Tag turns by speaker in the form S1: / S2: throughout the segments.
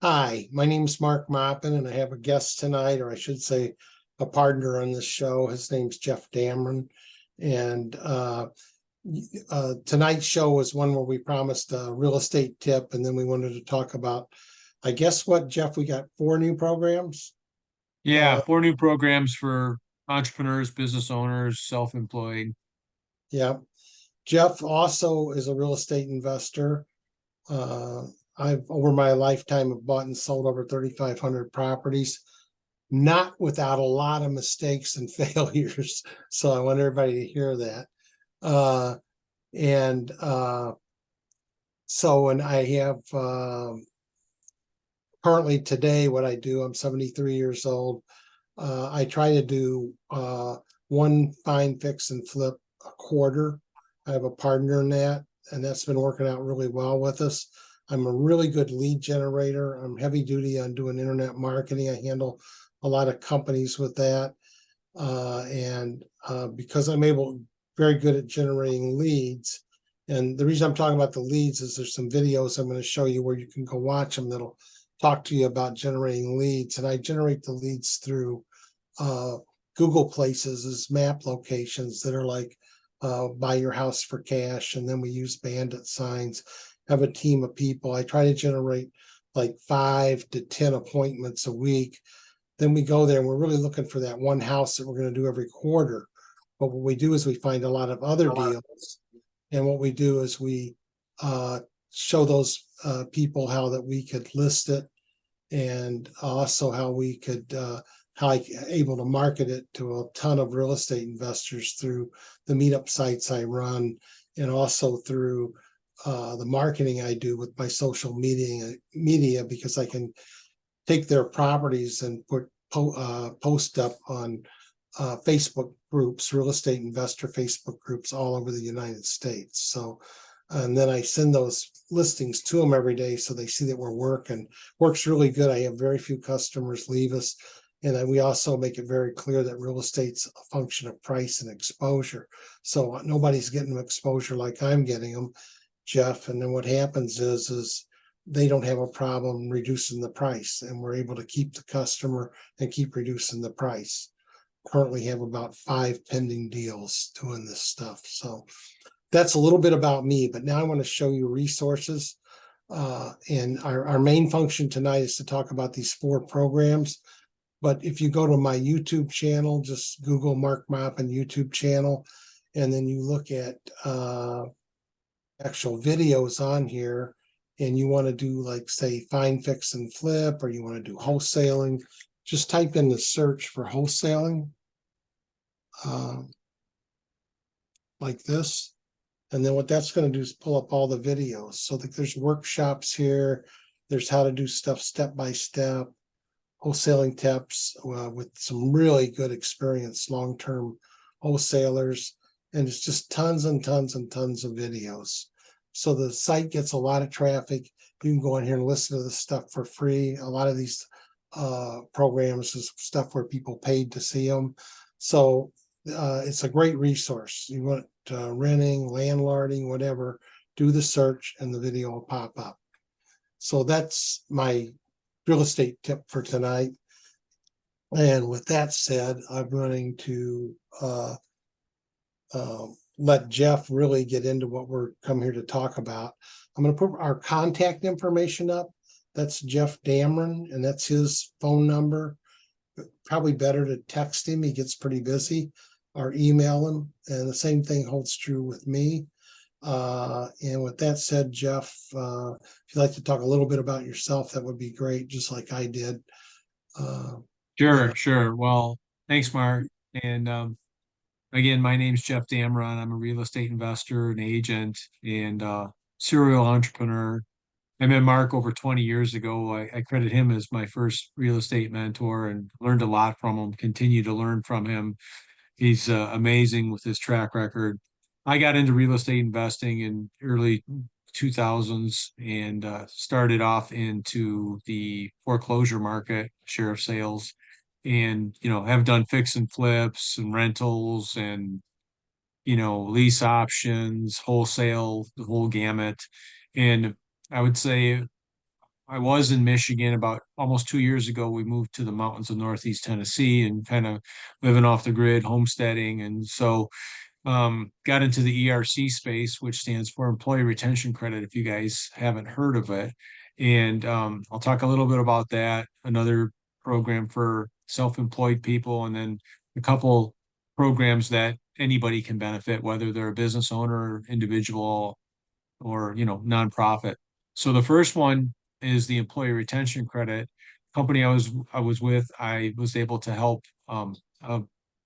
S1: Hi, my name's Mark Moppin, and I have a guest tonight, or I should say, a partner on this show. His name's Jeff Dameron, and tonight's show was one where we promised a real estate tip, and then we wanted to talk about, I guess, what Jeff, we got four new programs.
S2: Yeah,
S1: Uh,
S2: four new programs for entrepreneurs, business owners, self-employed.
S1: yeah, Jeff also is a real estate investor. Uh, I've over my lifetime have bought and sold over 3,500 properties, not without a lot of mistakes and failures. So I want everybody to hear that. Uh, and so, and I have currently today what I do, I'm 73 years old. I try to do one find, fix, and flip a quarter. I have a partner in that, and that's been working out really well with us. I'm a really good lead generator. I'm heavy duty on doing internet marketing. I handle a lot of companies with that. And because I'm very good at generating leads. And the reason I'm talking about the leads is there's some videos I'm going to show you where you can go watch them that'll talk to you about generating leads. And I generate the leads through uh, Google Places as map locations that are like buy your house for cash. And then we use bandit signs, have a team of people. I try to generate like 5 to 10 appointments a week. Then we go there and we're really looking for that one house that we're going to do every quarter. But what we do is we find a lot of other deals. And what we do is we show those people how that we could list it, and also how we could how I able to market it to a ton of real estate investors through the meetup sites I run, and also through the marketing I do with my social media, because I can take their properties and post up on Facebook groups, real estate investor Facebook groups all over the United States. So, and then I send those listings to them every day so they see that we're working. Works really good. I have very few customers leave us. And then we also make it very clear that real estate's a function of price and exposure. So nobody's getting exposure like I'm getting them, Jeff. And then what happens is they don't have a problem reducing the price, and we're able to keep the customer and keep reducing the price. Currently have about 5 pending deals doing this stuff. So that's a little bit about me, but now I want to show you resources. And our main function tonight is to talk about these four programs. But if you go to my YouTube channel, just Google Mark Moppin YouTube channel, and then you look at actual videos on here, and you want to do like say find, fix, and flip, or you want to do wholesaling, just type in the search for wholesaling uh, like this. And then what that's going to do is pull up all the videos. So that there's workshops here. There's how to do stuff step by step, wholesaling tips with some really good experience, long-term wholesalers. And it's just tons and tons and tons of videos. So the site gets a lot of traffic. You can go in here and listen to the stuff for free. A lot of these programs is stuff where people paid to see them. So it's a great resource. You want renting, landlording, whatever, do the search and the video will pop up. So that's my real estate tip for tonight. And with that said, I'm going to let Jeff really get into what we're come here to talk about. I'm going to put our contact information up. That's Jeff Dameron, and that's his phone number. Probably better to text him. He gets pretty busy, or email him. And the same thing holds true with me. And with that said, Jeff, if you'd like to talk a little bit about yourself, that would be great, just like I did. Uh, and
S2: Sure, sure. Well, thanks, Mark. And again, my name's Jeff Dameron. I'm a real estate investor, an agent, and serial entrepreneur. I met Mark over 20 years ago. I credit him as my first real estate mentor and learned a lot from him, continue to learn from him. He's amazing with his track record. I got into real estate investing in early 2000s and started off into the foreclosure market, share of sales, and have done fix and flips and rentals and lease options, wholesale, the whole gamut. And I would say I was in Michigan about almost 2 years ago. We moved to the mountains of Northeast Tennessee and kind of living off the grid, homesteading. And so got into the ERC space, which stands for Employee Retention Credit, if you guys haven't heard of it. And I'll talk a little bit about that, another program for self-employed people, and then a couple programs that anybody can benefit, whether they're a business owner, individual, or nonprofit. So the first one is the Employee Retention Credit. Company I was with, I was able to help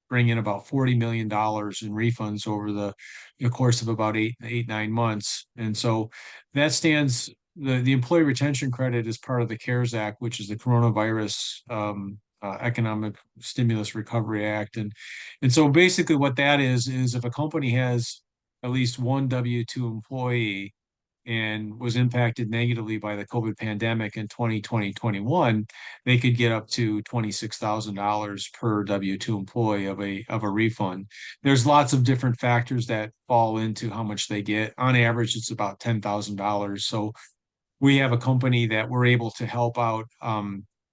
S2: bring in about $40 million in refunds over the course of about 9 months. And so that stands, the Employee Retention Credit is part of the CARES Act, which is the Coronavirus Economic Stimulus Recovery Act. And so basically what that is if a company has at least one W-2 employee and was impacted negatively by the COVID pandemic in 2020-21, they could get up to $26,000 per W-2 employee of a refund. There's lots of different factors that fall into how much they get. On average, it's about $10,000. So we have a company that we're able to help out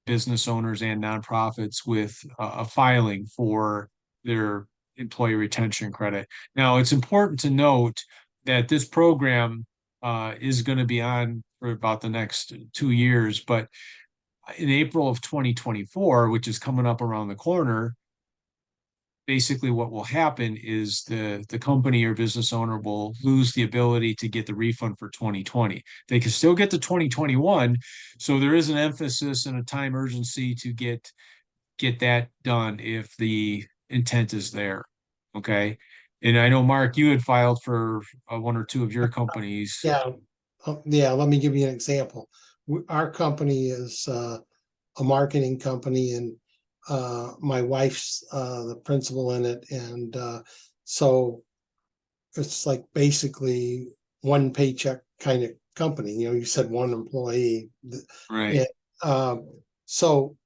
S2: business owners and nonprofits with a filing for their employee retention credit. Now, it's important to note that this program is going to be on for about the next 2 years, but in April of 2024, which is coming up around the corner, basically what will happen is the company or business owner will lose the ability to get the refund for 2020. They can still get the 2021. So there is an emphasis and a time urgency to get that done if the intent is there. Okay. And I know, Mark, you had filed for one or two of your companies.
S1: Yeah. Yeah, let me give you an example. Our company is a marketing company, and my wife's the principal in it. And so it's like basically one paycheck kind of company. You said one employee.
S2: Right.
S1: And, so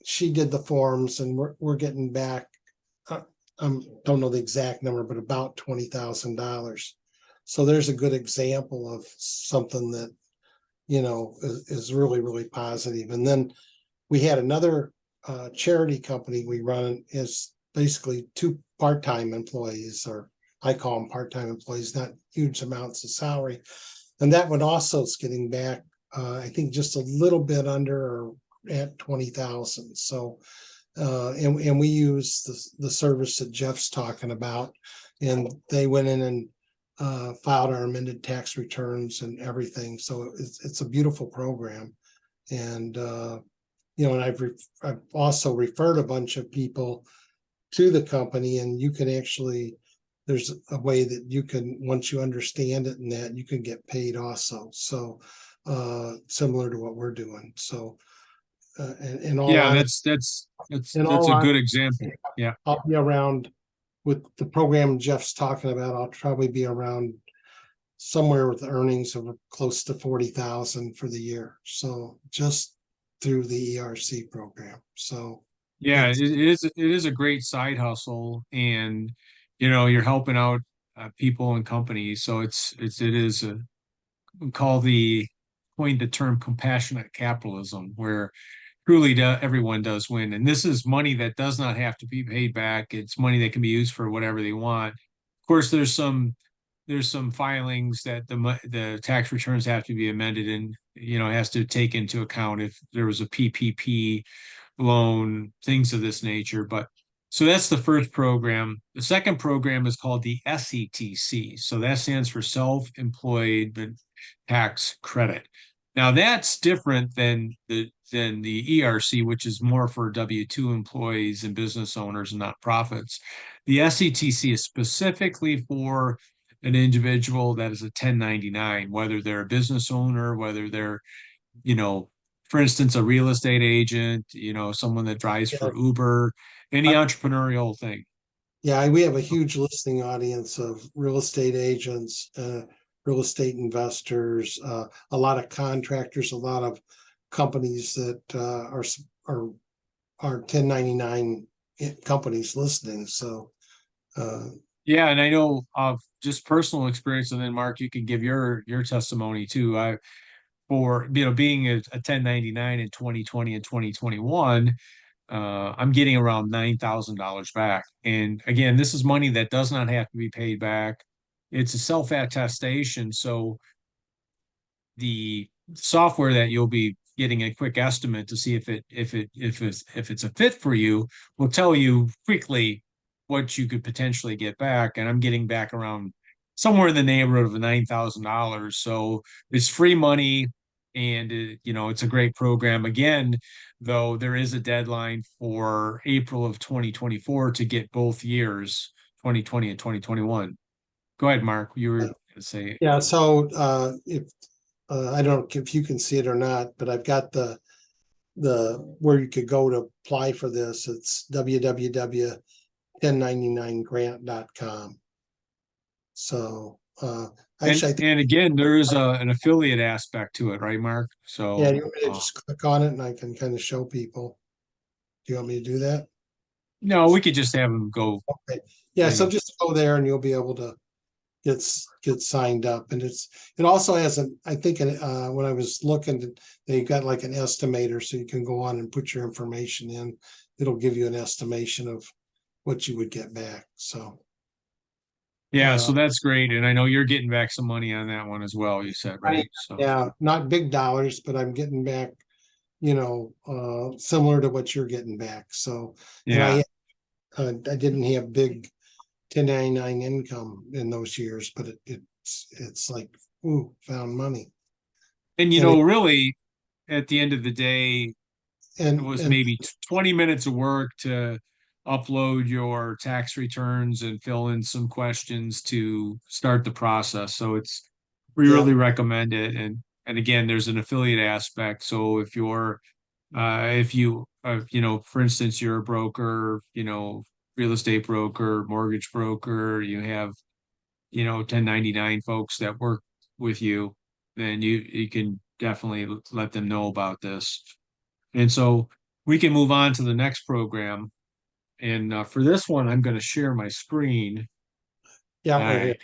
S1: she did the forms, and we're getting back. Don't know the exact number, but about $20,000. So there's a good example of something that is really, really positive. And then we had another charity company we run, is basically two part-time employees, or I call them part-time employees, not huge amounts of salary. And that one also is getting back, I think, just a little bit under or at 20,000. So and we use the service that Jeff's talking about, and they went in and filed our amended tax returns and everything. So it's a beautiful program. And and I've also referred a bunch of people to the company, and you can actually, there's a way that you can, once you understand it and that, you can get paid also. So similar to what we're doing. So and all
S2: Yeah,
S1: honesty,
S2: that's
S1: in
S2: that's
S1: all
S2: a good
S1: honesty,
S2: example. Yeah.
S1: I'll be around with the program Jeff's talking about. I'll probably be around somewhere with earnings of close to 40,000 for the year. So just through the ERC program. So
S2: Yeah,
S1: it's
S2: it is a great side hustle, and you're helping out people and companies. So it is a we call the coined the term compassionate capitalism, where truly everyone does win. And this is money that does not have to be paid back. It's money that can be used for whatever they want. Of course, there's some filings that the tax returns have to be amended, and it has to take into account if there was a PPP loan, things of this nature. But so that's the first program. The second program is called the SETC. So that stands for Self-Employed Tax Credit. Now that's different than the ERC, which is more for W-2 employees and business owners and nonprofits. The SETC is specifically for an individual that is a 1099, whether they're a business owner, whether they're, you know, for instance, a real estate agent, someone that drives
S1: yeah,
S2: for Uber, any
S1: I-
S2: entrepreneurial thing.
S1: yeah, we have a huge listening audience of real estate agents, real estate investors, a lot of contractors, a lot of companies that are 1099 companies listening. So
S2: Yeah, and I know of just personal experience, and then Mark, you can give your testimony too. for, being a 1099 in 2020 and 2021, I'm getting around $9,000 back. And again, this is money that does not have to be paid back. It's a self-attestation. So the software that you'll be getting a quick estimate to see if it's a fit for you will tell you quickly what you could potentially get back. And I'm getting back around somewhere in the neighborhood of $9,000. So it's free money, and it's a great program. Again, though, there is a deadline for April of 2024 to get both years, 2020 and 2021. Go ahead, Mark. You were going to say.
S1: Yeah, so if I don't know if you can see it or not, but I've got the where you could go to apply for this. It's www.1099grant.com. So
S2: And
S1: actually, I think,
S2: and again, there is an affiliate aspect to it, right, Mark?
S1: yeah,
S2: So
S1: you want me to just click on it and I can kind of show people. Do you want me to do that?
S2: no, we could just have them go.
S1: Okay. Yeah, so
S2: Any,
S1: just go there and you'll be able to get signed up. And it also has an, I think, when I was looking, they've got like an estimator, so you can go on and put your information in. It'll give you an estimation of what you would get back. So
S2: yeah,
S1: uh
S2: so that's great. And I know you're getting back some money on that one as well, you said,
S1: I
S2: right? So
S1: yeah, not big dollars, but I'm getting back, similar to what you're getting back. So, and
S2: yeah.
S1: I didn't have big 1099 income in those years, but it's like, ooh, found money.
S2: And
S1: And it
S2: really, at the end of the day, it was
S1: and
S2: maybe 20 minutes of work to upload your tax returns and fill in some questions to start the process. So we
S1: yeah,
S2: really recommend it. And again, there's an affiliate aspect. So if you, for instance, you're a broker, real estate broker, mortgage broker, you have, 1099 folks that work with you, then you can definitely let them know about this. And so we can move on to the next program. And for this one, I'm going to share my screen.
S1: yeah,
S2: All
S1: right here.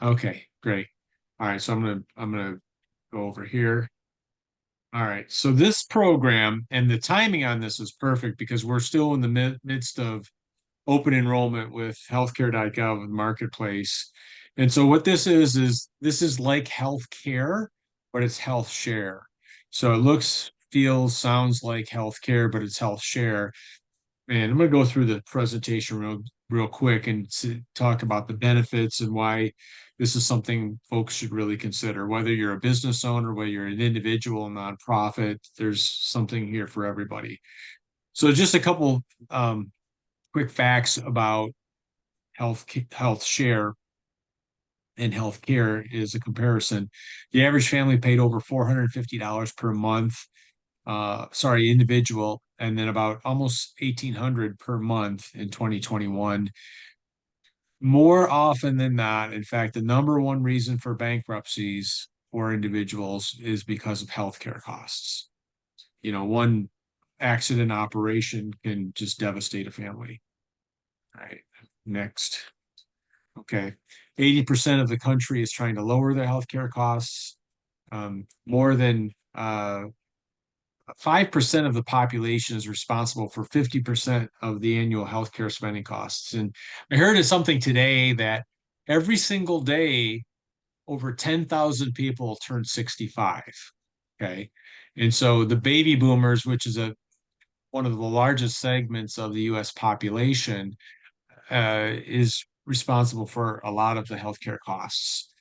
S2: right. Okay, great. All right, so I'm gonna go over here. All right. So this program and the timing on this is perfect because we're still in the midst of open enrollment with healthcare.gov marketplace. And so what this is like healthcare, but it's health share. So it looks, feels, sounds like healthcare, but it's health share. And I'm going to go through the presentation real quick and talk about the benefits and why this is something folks should really consider. Whether you're a business owner, whether you're an individual, nonprofit, there's something here for everybody. So just a couple quick facts about health share and healthcare is a comparison. The average family paid over $450 per month, sorry, individual, and then about almost 1,800 per month in 2021. More often than not, in fact, the number one reason for bankruptcies for individuals is because of healthcare costs. One accident operation can just devastate a family. All right, next. Okay. 80% of the country is trying to lower their healthcare costs. More than 5% of the population is responsible for 50% of the annual healthcare spending costs. And I heard of something today that every single day, over 10,000 people turn 65. Okay. And so the baby boomers, which is one of the largest segments of the US population, is responsible for a lot of the healthcare costs.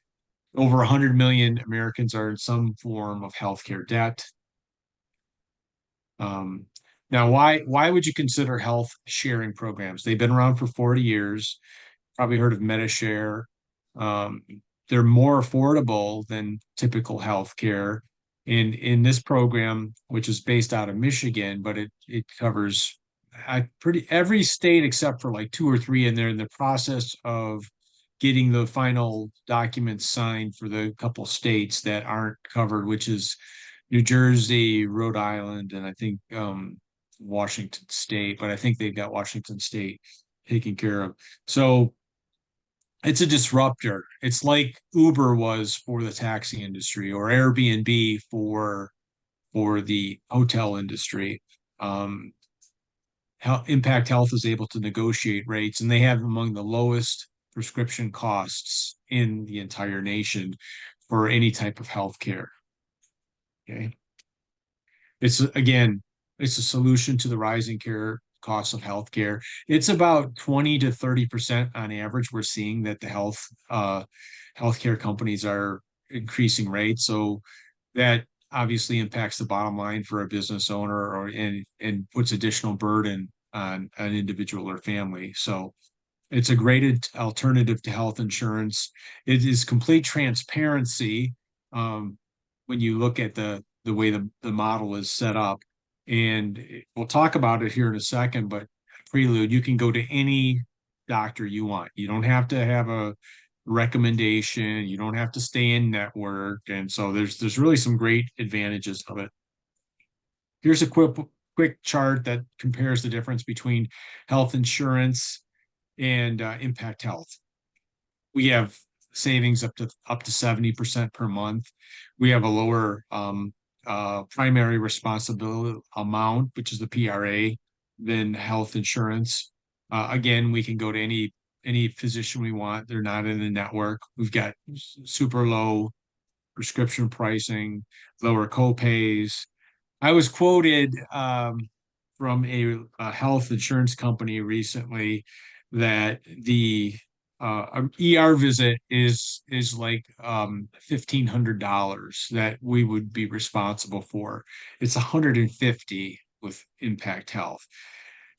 S2: Over 100 million Americans are in some form of healthcare debt. Um, Now, why would you consider health sharing programs? They've been around for 40 years. Probably heard of MediShare. Um, they're more affordable than typical healthcare. In this program, which is based out of Michigan, but it covers pretty every state except for like two or three, and they're in the process of getting the final documents signed for the couple states that aren't covered, which is New Jersey, Rhode Island, and I think Washington State, but I think they've got Washington State taken care of. So it's a disruptor. It's like Uber was for the taxi industry, or Airbnb for the hotel industry. Um, Impact Health is able to negotiate rates, and they have among the lowest prescription costs in the entire nation for any type of health care. Okay. It's again, it's a solution to the rising care costs of healthcare. It's about 20 to 30% on average. We're seeing that the healthcare companies are increasing rates. So that obviously impacts the bottom line for a business owner, and puts additional burden on an individual or family. So it's a great alternative to health insurance. It is complete transparency, when you look at the way the model is set up. And we'll talk about it here in a second, but prelude, you can go to any doctor you want. You don't have to have a recommendation. You don't have to stay in network. And so there's really some great advantages of it. Here's a quick chart that compares the difference between health insurance and Impact Health. We have savings up to 70% per month. We have a lower primary responsibility amount, which is the PRA, than health insurance. Again, we can go to any physician we want. They're not in the network. We've got super low prescription pricing, lower copays. I was quoted from a health insurance company recently that the ER visit is like $1,500 that we would be responsible for. It's 150 with Impact Health.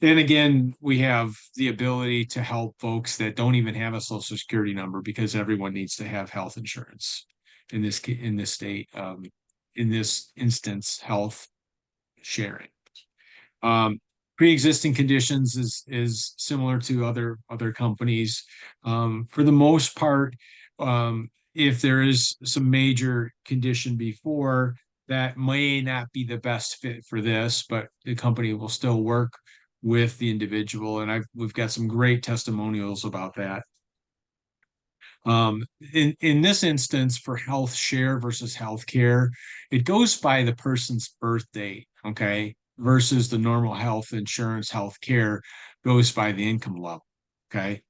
S2: Then again, we have the ability to help folks that don't even have a social security number, because everyone needs to have health insurance in this state. In this instance, health sharing. Um, Pre-existing conditions is similar to other companies. For the most part, if there is some major condition before, that may not be the best fit for this, but the company will still work with the individual, and we've got some great testimonials about that. In this instance, for health share versus health care, it goes by the person's birth date, okay, versus the normal health insurance, health care goes by the income level, okay.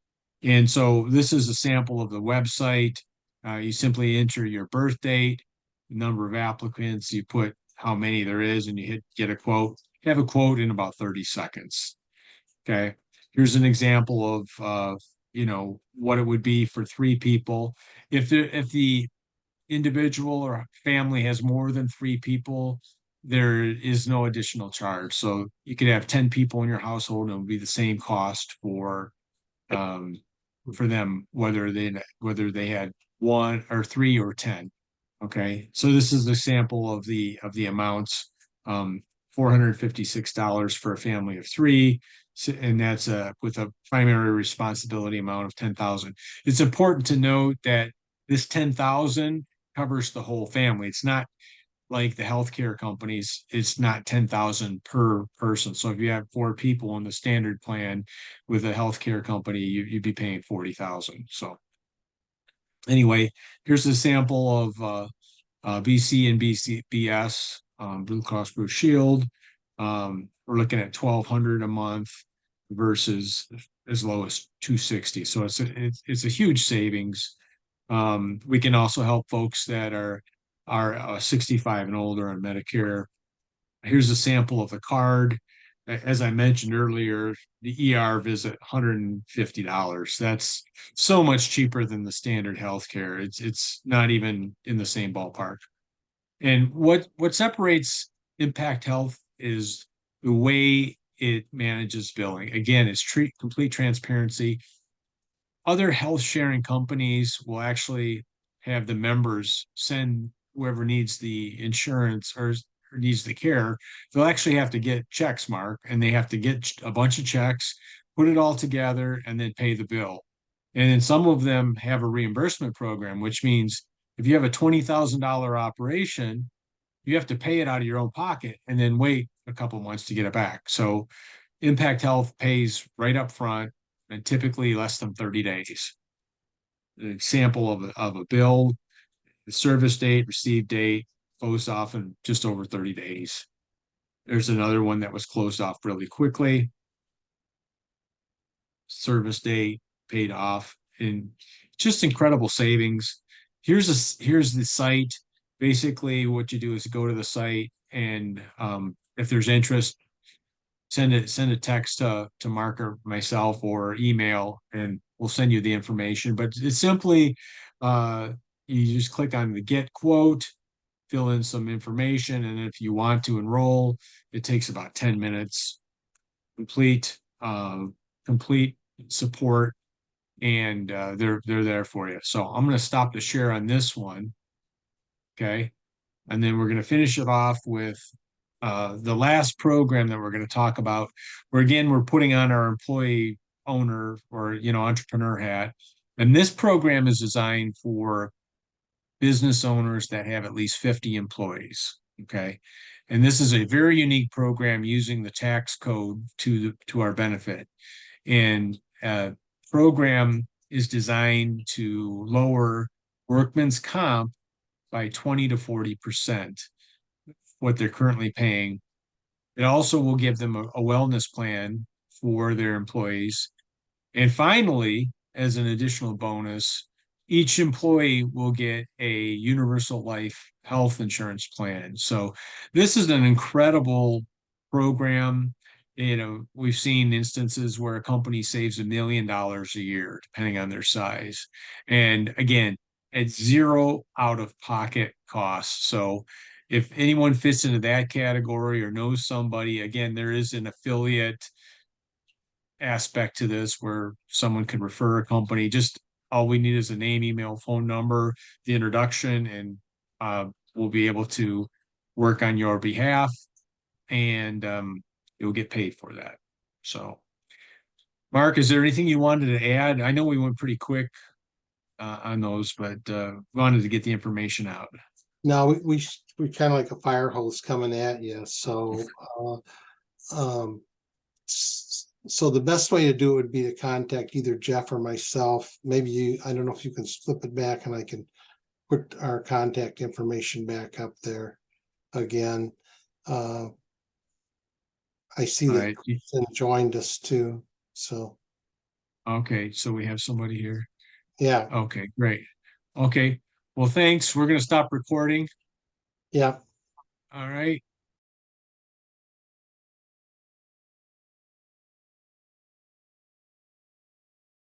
S2: And so this is a sample of the website. You simply enter your birth date, the number of applicants, you put how many there is, and you hit get a quote. You have a quote in about 30 seconds. Okay. Here's an example of what it would be for three people. If the individual or family has more than three people, there is no additional charge. So you could have 10 people in your household, and it would be the same cost um for them, whether they had one or three or 10. Okay. So this is a sample of the amounts. $456 for a family of three, and that's with a primary responsibility amount of 10,000. It's important to note that this 10,000 covers the whole family. It's not like the healthcare companies, it's not 10,000 per person. So if you have four people in the standard plan with a healthcare company, you'd be paying 40,000. So anyway, here's a sample of BC and BCBS, Blue Cross Blue Shield. We're looking at 1,200 a month versus as low as 260. So it's a huge savings. We can also help folks that are 65 and older on Medicare. Here's a sample of the card. As I mentioned earlier, the ER visit, $150. That's so much cheaper than the standard healthcare. It's not even in the same ballpark. And what separates Impact Health is the way it manages billing. Again, it's complete transparency. Other health sharing companies will actually have the members send whoever needs the insurance or needs the care. They'll actually have to get checks, Mark, and they have to get a bunch of checks, put it all together, and then pay the bill. And then some of them have a reimbursement program, which means if you have a $20,000 operation, you have to pay it out of your own pocket and then wait a couple months to get it back. So Impact Health pays right up front, and typically less than 30 days. an example of a bill, the service date, receive date, closed off in just over 30 days. There's another one that was closed off really quickly. Service date, paid off, and just incredible savings. Here's the site. Basically, what you do is go to the site, and if there's interest, send a text to Mark or myself or email, and we'll send you the information. But it's simply you just click on the get quote, fill in some information, and if you want to enroll, it takes about 10 minutes. Complete complete support, and they're there for you. So I'm going to stop the share on this one. Okay. And then we're going to finish it off with the last program that we're going to talk about, where again, we're putting on our employee owner or, entrepreneur hat. And this program is designed for business owners that have at least 50 employees. Okay. And this is a very unique program using the tax code to our benefit. And program is designed to lower workman's comp by 20 to 40% what they're currently paying. It also will give them a wellness plan for their employees. And finally, as an additional bonus, each employee will get a universal life health insurance plan. So this is an incredible program. We've seen instances where a company saves $1 million a year, depending on their size. And again, at zero out of pocket costs. So if anyone fits into that category or knows somebody, again, there is an affiliate aspect to this where someone could refer a company. Just all we need is a name, email, phone number, the introduction, and we'll be able to work on your behalf, and you'll get paid for that. So, Mark, is there anything you wanted to add? I know we went pretty quick on those, but wanted to get the information out.
S1: No, we kind of like a fire hose coming at you. So, so the best way to do it would be to contact either Jeff or myself. Maybe I don't know if you can flip it back and I can put our contact information back up there again. I see
S2: All
S1: that
S2: right.
S1: Kristen joined us too. So,
S2: Okay, so we have somebody here.
S1: yeah,
S2: Okay, great. Okay, well, thanks. We're going to stop recording.
S1: yeah.
S2: All right.